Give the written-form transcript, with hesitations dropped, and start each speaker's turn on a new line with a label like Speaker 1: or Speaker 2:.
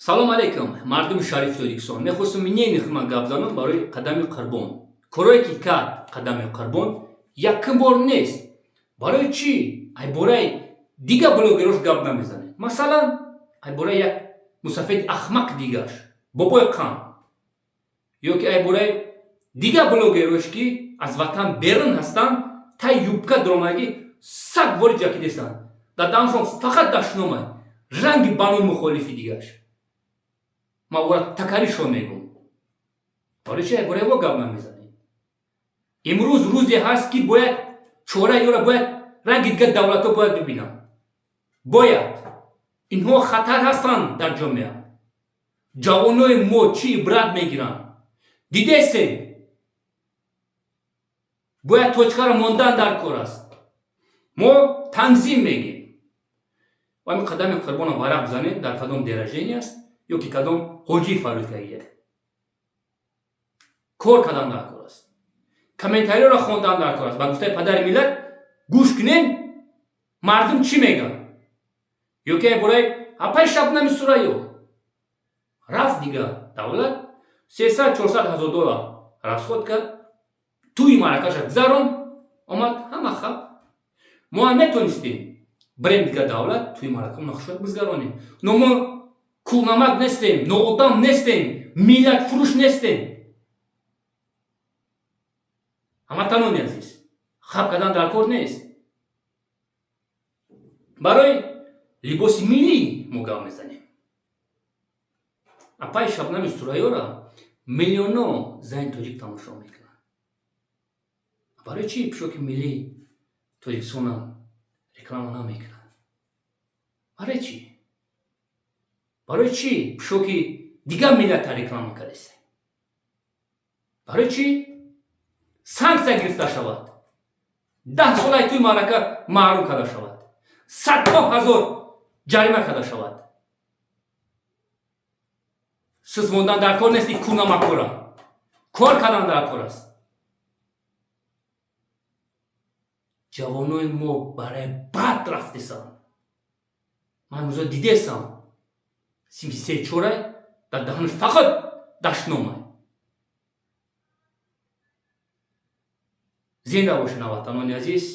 Speaker 1: салом алейкум, мардуми шарифи тоҷикистон. Мехостам минеяни хизмат гап занам барои қадами қурбон. Корое ки кард қадами қурбон якум бор нест. Барои чӣ айбораи дига блогерош гап намезанед? Масалан, айбораи як мусафеди ахмақ дигаш, бобои қам, ёки айбораи дига блогерош ки аз ватан берун ҳастанд, тай юбка дромаги саг бори ҷакидестанд. Дар дамашон фақат дашномай ранги банои мухолифи дигаш. Ма ора такаришон мегум. Барои чӣ айбораи во гап намезанед? Имрӯз рӯзе ҳаст ки бояд чораи ёра бояд ранги дига давлатҳо бояд бибинанд. Бояд. Инҳо хатар ҳастанд дар ҷомеа. ҷавонои мо чӣ ибрат мегиранд? Дидесем? Бояд точкаро мондан дар кор аст. Мо танзим мегем. ва ҳамин қадами қурбонам варақ бизанед дар кадом деражаи аст ёки кадом ҳоҷии фарӯзгая. Кор кардан дар кор аст. Комментариёро хондан дар кор аст. Ба гуфтаи падари миллат гӯш кунед мардум чӣ мегӯянд. Ёки айбораи ҳапай Шабнами Сурайё рафт дига давлат 300-400 ҳазор доллар расход кард, тӯи маъракаша гузаронд, омад ҳама хаб. Мо ҳам метонистем бирем дига давлат тӯи маъракаи нохушод бизгаронем. Но мо кулнамак нестем, ноодам нестем, миллатфурӯш нестем. ҳамватанони азиз, хаб кардан дар кор нест. барои либоси миллӣ мо гап мезанем. апаи Шабнами Сурайёро миллионҳо зани тоҷик тамошо мекунанд. Барои чӣ пӯшоки миллии Тоҷикистонам реклама намекунанд? Барои чӣ? Барои чӣ пӯшоки дига миллата реклама кардестем? Барои чӣ санксия гирифта шавад? 10 солаи тӯи маърака маҳрум карда шавад. Садҳо ҳазор ҷарима карда шавад. Сиз мондан дар кор нести кулнамакора. Кор кардан дар кор аст. ҷавонои мо барои бад рафтесанд. ман имрӯза дидесам синфи 3-4 дар даҳанаш фақат дашномай. зинда бошед ҳамватанони азиз.